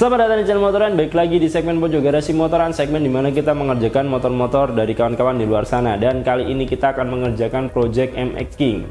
Selamat datang di channel Motoran, baik lagi di segmen Pojok Garasi Motoran, segmen dimana kita mengerjakan motor-motor dari kawan-kawan di luar sana. Dan kali ini kita akan mengerjakan project MX King.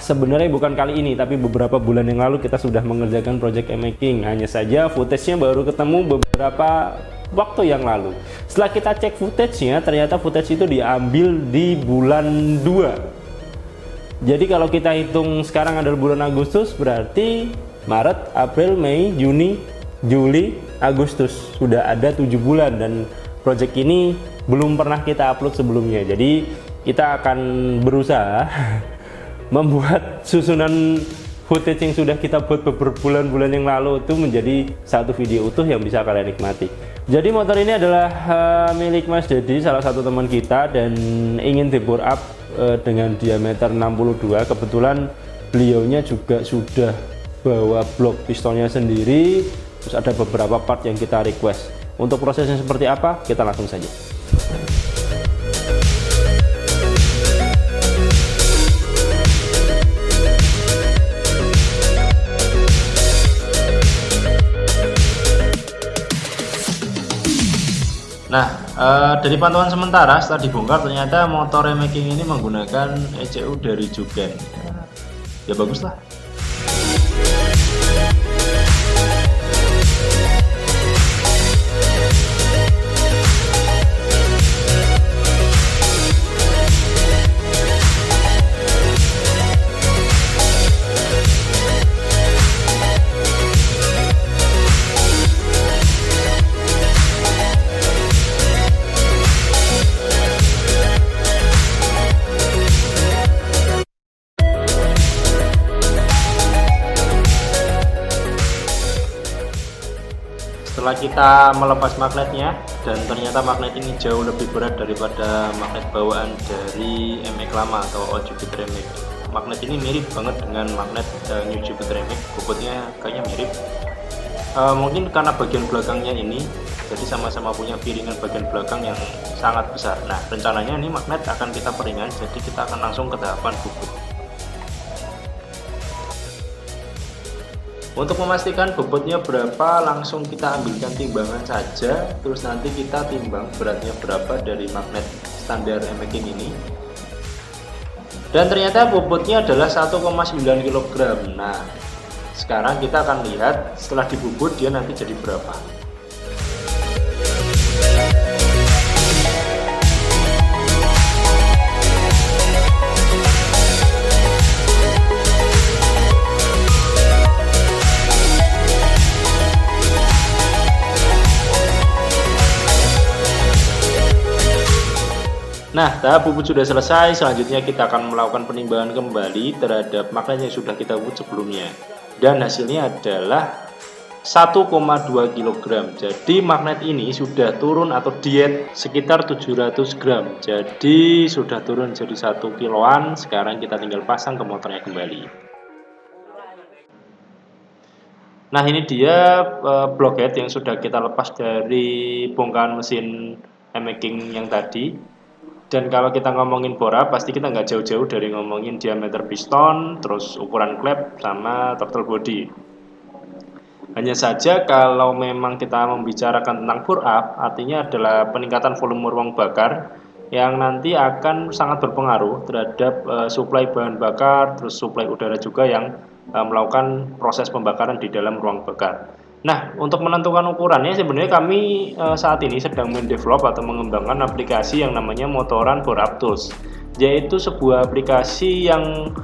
Sebenarnya bukan kali ini, tapi beberapa bulan yang lalu kita sudah mengerjakan project MX King. Hanya saja footage-nya baru ketemu beberapa waktu yang lalu. Setelah kita cek footage-nya, ternyata footage itu diambil di bulan 2. Jadi kalau kita hitung sekarang adalah bulan Agustus, berarti Maret, April, Mei, Juni, Juli, Agustus. Sudah ada 7 bulan dan project ini belum pernah kita upload sebelumnya. Jadi kita akan berusaha membuat susunan footage yang sudah kita buat beberapa bulan-bulan yang lalu itu menjadi satu video utuh yang bisa kalian nikmati. Jadi motor ini adalah milik Mas Dedi, salah satu teman kita, dan ingin di bore up dengan diameter 62. Kebetulan beliaunya juga sudah bawa blok pistonnya sendiri, terus ada beberapa part yang kita request. Untuk prosesnya seperti apa, kita langsung saja. Nah, dari pantauan sementara setelah dibongkar, ternyata motor MX King ini menggunakan ECU dari Juken. Ya baguslah. Setelah kita melepas magnetnya, dan ternyata magnet ini jauh lebih berat daripada magnet bawaan dari MX lama atau Old Jupiter MX. Magnet ini mirip banget dengan magnet New Jupiter MX, bobotnya kayaknya mirip. Mungkin karena bagian belakangnya ini, jadi sama-sama punya piringan bagian belakang yang sangat besar. Nah, rencananya ini magnet akan kita peringan, jadi kita akan langsung ke tahapan bubut. Untuk memastikan bobotnya berapa, langsung kita ambilkan timbangan saja, terus nanti kita timbang beratnya berapa dari magnet standar MX King ini. Dan ternyata bobotnya adalah 1,9 kg. Nah, sekarang kita akan lihat setelah dibubut dia nanti jadi berapa. Nah, tahap bubut sudah selesai. Selanjutnya kita akan melakukan penimbangan kembali terhadap magnet yang sudah kita bubut sebelumnya. Dan hasilnya adalah 1,2 kg. Jadi magnet ini sudah turun atau diet sekitar 700 gram. Jadi sudah turun jadi 1 kiloan. Sekarang kita tinggal pasang ke motornya kembali. Nah, ini dia blockhead yang sudah kita lepas dari bongkahan mesin MX King yang tadi. Dan kalau kita ngomongin bore up, pasti kita nggak jauh-jauh dari ngomongin diameter piston, terus ukuran klep, sama throttle body. Hanya saja kalau memang kita membicarakan tentang bore up, artinya adalah peningkatan volume ruang bakar yang nanti akan sangat berpengaruh terhadap suplai bahan bakar, terus suplai udara juga yang melakukan proses pembakaran di dalam ruang bakar. Nah, untuk menentukan ukurannya, sebenarnya kami saat ini sedang mendevelop atau mengembangkan aplikasi yang namanya Motoran Bore Up Tools, yaitu sebuah aplikasi yang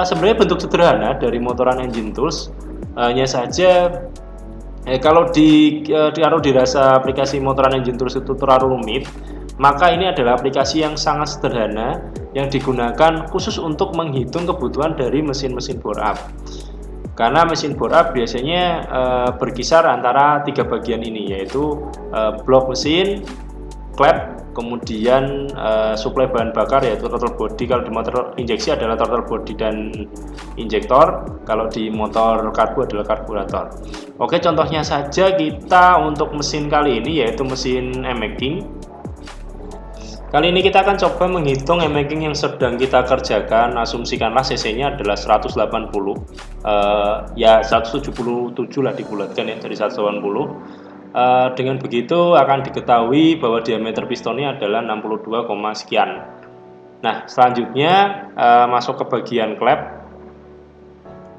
sebenarnya bentuk sederhana dari Motoran Engine Tools. Hanya saja kalau ditaruh dirasa aplikasi Motoran Engine Tools itu terlalu rumit, maka ini adalah aplikasi yang sangat sederhana yang digunakan khusus untuk menghitung kebutuhan dari mesin-mesin bore up. Karena mesin bore up biasanya berkisar antara 3 bagian ini, yaitu blok mesin, klep, kemudian suplai bahan bakar yaitu throttle body. Kalau di motor injeksi adalah throttle body dan injektor, kalau di motor karbu adalah karburator. Oke, contohnya saja kita untuk mesin kali ini yaitu mesin MX King. Kali ini kita akan coba menghitung emaking yang sedang kita kerjakan. Asumsikanlah cc-nya adalah 180, ya 177 lah dibulatkan ya dari 180. Dengan begitu akan diketahui bahwa diameter pistonnya adalah 62, sekian. Nah, selanjutnya masuk ke bagian klep.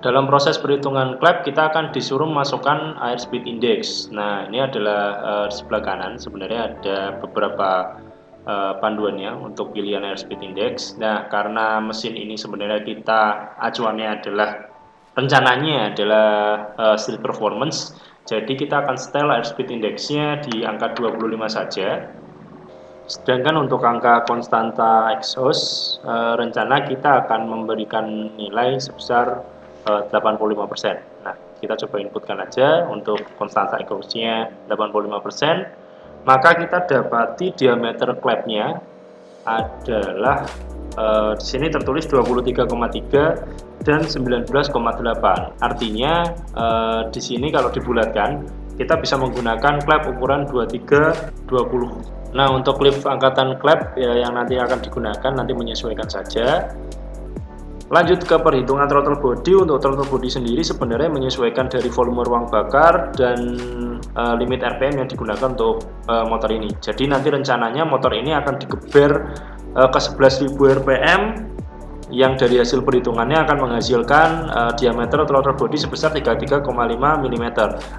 Dalam proses perhitungan klep kita akan disuruh masukkan airspeed index. Nah, ini adalah di sebelah kanan sebenarnya ada beberapa panduannya untuk pilihan airspeed index. Nah, karena mesin ini sebenarnya kita acuannya adalah rencananya adalah street performance, jadi kita akan setel airspeed indexnya di angka 25 saja. Sedangkan untuk angka konstanta exhaust rencana kita akan memberikan nilai sebesar 85%. Nah, kita coba inputkan aja untuk konstanta exhaustnya 85%. Maka kita dapati diameter klepnya adalah di sini tertulis 23,3 dan 19,8. Artinya di sini kalau dibulatkan kita bisa menggunakan klep ukuran 23-20. Nah, untuk lift angkatan klep ya, yang nanti akan digunakan nanti menyesuaikan saja. Lanjut ke perhitungan throttle body. Untuk throttle body sendiri sebenarnya menyesuaikan dari volume ruang bakar dan limit RPM yang digunakan untuk motor ini. Jadi nanti rencananya motor ini akan digeber ke 11.000 RPM yang dari hasil perhitungannya akan menghasilkan diameter throttle body sebesar 33,5 mm.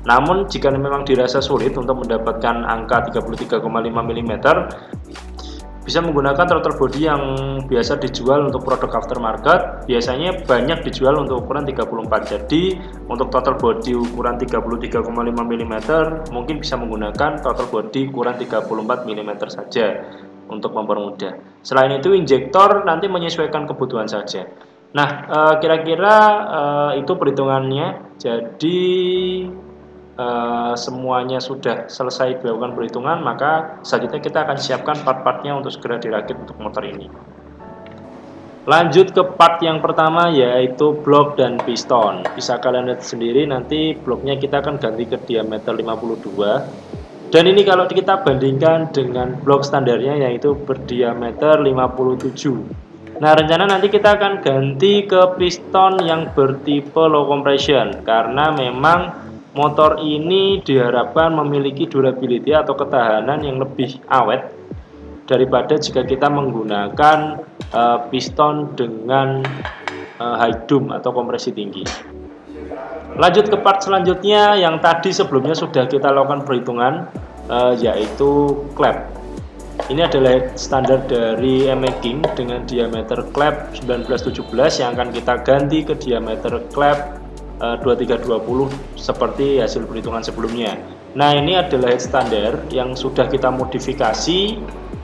Namun jika memang dirasa sulit untuk mendapatkan angka 33,5 mm, bisa menggunakan throttle body yang biasa dijual untuk produk aftermarket. Biasanya banyak dijual untuk ukuran 34. Jadi untuk throttle body ukuran 33,5 mm mungkin bisa menggunakan throttle body ukuran 34 mm saja untuk mempermudah. Selain itu injektor nanti menyesuaikan kebutuhan saja. Nah, kira-kira itu perhitungannya. Jadi semuanya sudah selesai dilakukan perhitungan, maka selanjutnya kita akan siapkan part-partnya untuk segera dirakit untuk motor ini. Lanjut ke part yang pertama, yaitu blok dan piston. Bisa kalian lihat sendiri, nanti bloknya kita akan ganti ke diameter 52. Dan ini kalau kita bandingkan dengan blok standarnya, yaitu berdiameter 57. Nah, rencana nanti kita akan ganti ke piston yang bertipe low compression, karena memang motor ini diharapkan memiliki durability atau ketahanan yang lebih awet daripada jika kita menggunakan piston dengan high dome atau kompresi tinggi. Lanjut ke part selanjutnya yang tadi sebelumnya sudah kita lakukan perhitungan, yaitu klep. Ini adalah standar dari emaking dengan diameter klep 1917 yang akan kita ganti ke diameter klep 2320 seperti hasil perhitungan sebelumnya. Nah, ini adalah head standar yang sudah kita modifikasi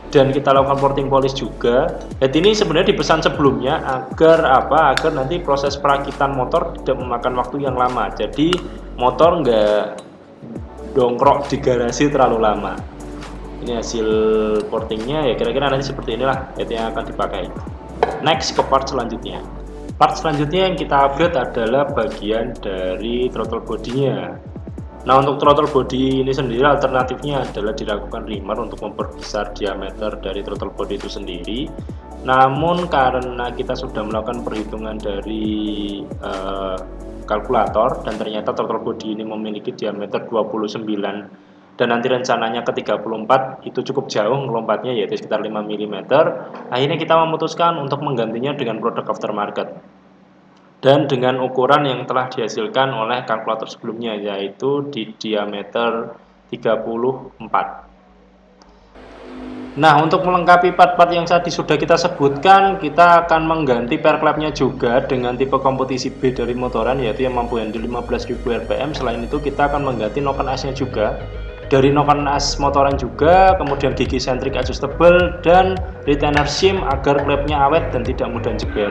dan kita lakukan porting polish juga. Head ini sebenarnya dipesan sebelumnya agar agar nanti proses perakitan motor tidak memakan waktu yang lama. Jadi motor nggak dongkrok di garasi terlalu lama. Ini hasil portingnya, ya kira-kira nanti seperti inilah head yang akan dipakai. Next ke part selanjutnya. Part selanjutnya yang kita upgrade adalah bagian dari throttle body-nya. Nah, untuk throttle body ini sendiri alternatifnya adalah dilakukan reamer untuk memperbesar diameter dari throttle body itu sendiri. Namun karena kita sudah melakukan perhitungan dari kalkulator dan ternyata throttle body ini memiliki diameter 29 dan nanti rencananya ke 34 itu cukup jauh ngelompatnya, yaitu sekitar 5 mm. Akhirnya kita memutuskan untuk menggantinya dengan produk aftermarket dan dengan ukuran yang telah dihasilkan oleh kalkulator sebelumnya, yaitu di diameter 34. Nah, untuk melengkapi part-part yang tadi sudah kita sebutkan, kita akan mengganti per klepnya juga dengan tipe kompetisi B dari motoran, yaitu yang mampu handle 15.000 RPM. Selain itu kita akan mengganti noken asnya juga dari noken as motoran juga, kemudian gigi sentrik adjustable dan retainer shim agar klepnya awet dan tidak mudah jeber.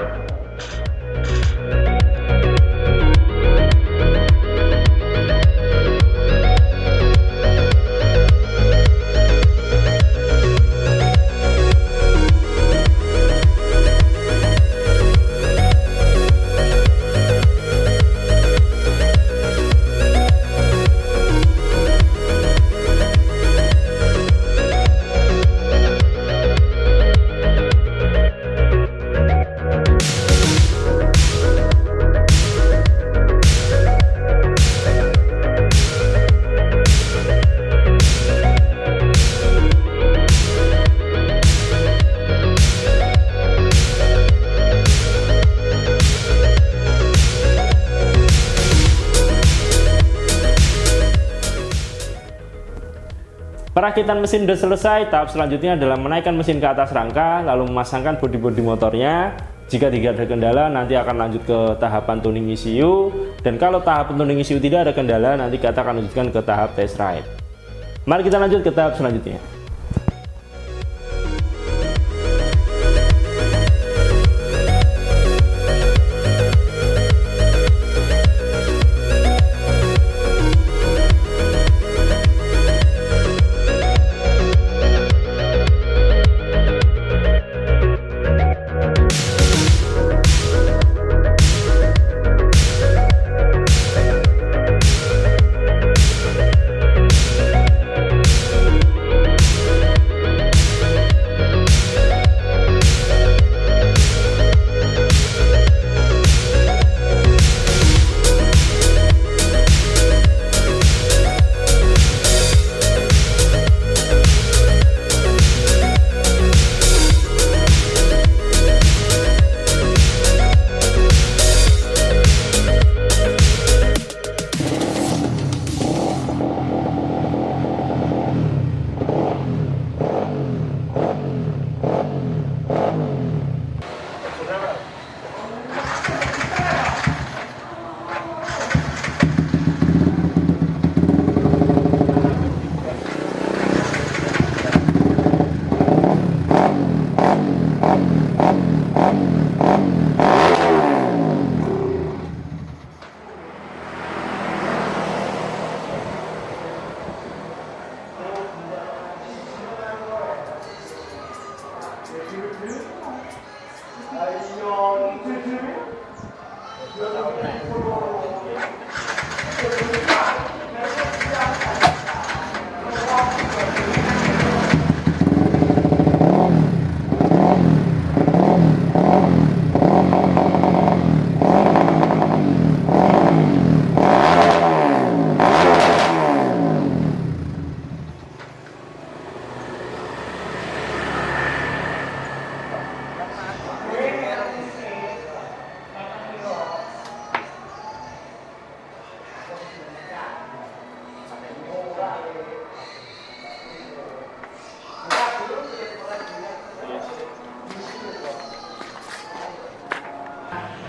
Perakitan mesin sudah selesai. Tahap selanjutnya adalah menaikkan mesin ke atas rangka, lalu memasangkan bodi-bodi motornya. Jika tidak ada kendala, nanti akan lanjut ke tahapan tuning ECU. Dan kalau tahapan tuning ECU tidak ada kendala, nanti kita akan lanjutkan ke tahap test ride. Mari kita lanjut ke tahap selanjutnya.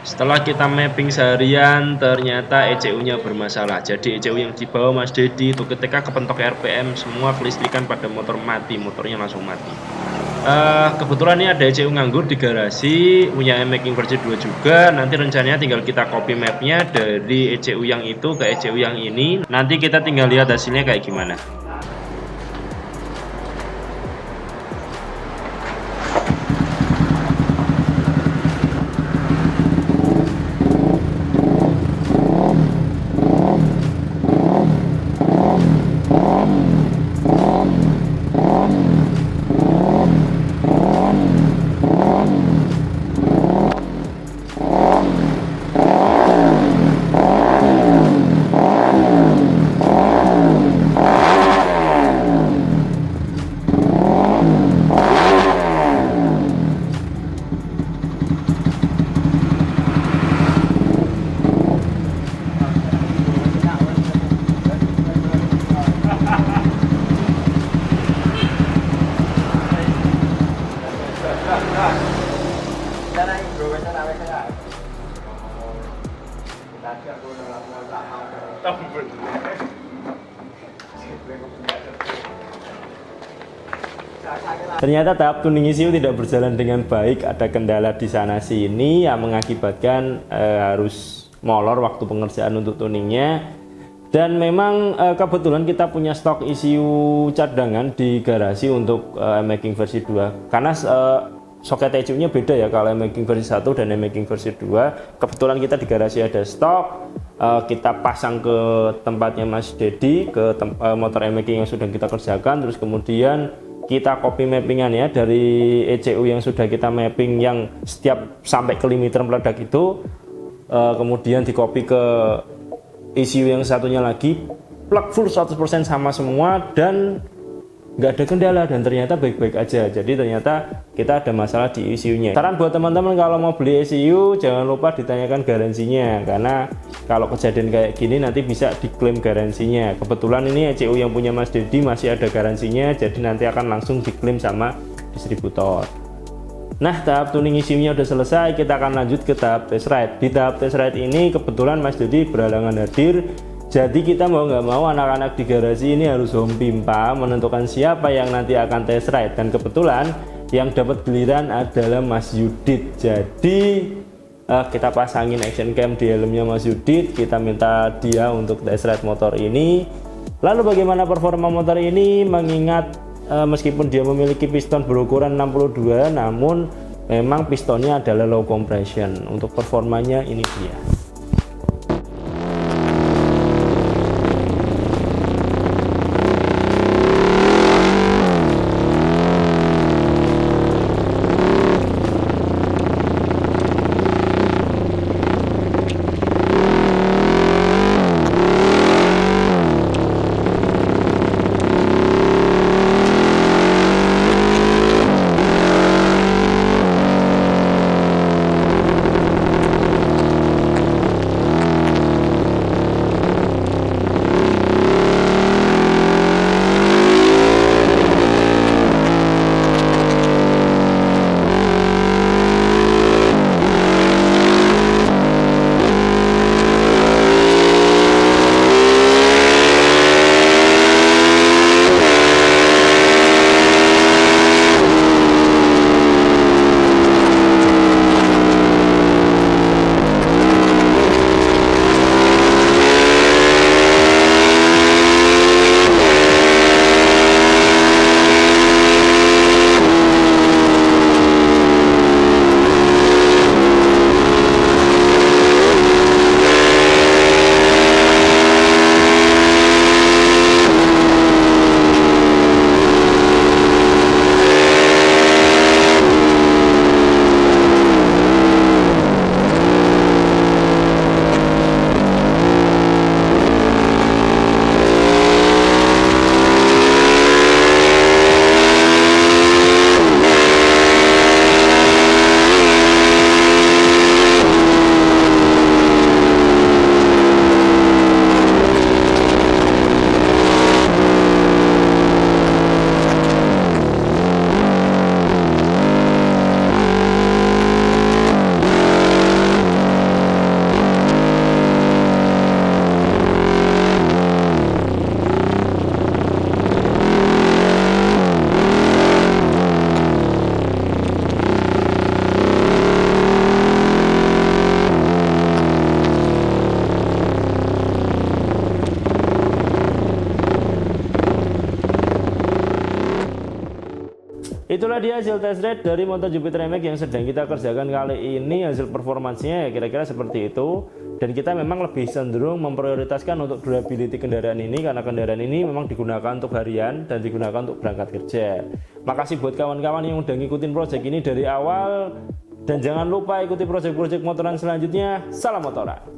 Setelah kita mapping seharian, ternyata ECU-nya bermasalah. Jadi ECU yang dibawa Mas Dedi itu ketika kepentok RPM, semua kelistrikan pada motor mati, motornya langsung mati. Kebetulan ini ada ECU nganggur di garasi, punya M-Making versi 2 juga. Nanti rencananya tinggal kita copy mapnya dari ECU yang itu ke ECU yang ini. Nanti kita tinggal lihat hasilnya kayak gimana. Ternyata tahap tuning ECU tidak berjalan dengan baik, ada kendala di sana sini yang mengakibatkan harus molor waktu pengerjaan untuk tuningnya. Dan memang kebetulan kita punya stok ECU cadangan di garasi untuk M-Making versi 2. Karena soket ECU-nya beda ya, kalau M-Making versi 1 dan M-Making versi 2. Kebetulan kita di garasi ada stok, kita pasang ke tempatnya Mas Dedi, ke motor M-Making yang sudah kita kerjakan. Terus kemudian kita copy mappingan ya dari ECU yang sudah kita mapping yang setiap sampai ke limiter meledak itu, kemudian di copy ke ECU yang satunya lagi, plug full 100% sama semua, dan nggak ada kendala dan ternyata baik-baik aja. Jadi ternyata kita ada masalah di ECU-nya. Saran buat teman-teman kalau mau beli ECU jangan lupa ditanyakan garansinya, karena kalau kejadian kayak gini nanti bisa diklaim garansinya. Kebetulan ini ECU yang punya Mas Dedi masih ada garansinya, jadi nanti akan langsung diklaim sama distributor. Nah, tahap tuning ECU-nya udah selesai, kita akan lanjut ke tahap test ride. Di tahap test ride ini kebetulan Mas Dedi berhalangan hadir, jadi kita mau nggak mau anak-anak di garasi ini harus home pimpa menentukan siapa yang nanti akan test ride. Dan kebetulan yang dapat giliran adalah Mas Yudit. Jadi kita pasangin action cam di helmnya Mas Yudit, kita minta dia untuk test ride motor ini. Lalu bagaimana performa motor ini, mengingat meskipun dia memiliki piston berukuran 62, namun memang pistonnya adalah low compression. Untuk performanya ini dia. Itulah dia hasil test ride dari motor Jupiter MX yang sedang kita kerjakan kali ini. Hasil performansnya ya kira-kira seperti itu. Dan kita memang lebih cenderung memprioritaskan untuk durability kendaraan ini, karena kendaraan ini memang digunakan untuk harian dan digunakan untuk berangkat kerja. Makasih buat kawan-kawan yang udah ngikutin project ini dari awal. Dan jangan lupa ikuti project-project motoran selanjutnya. Salam motoran.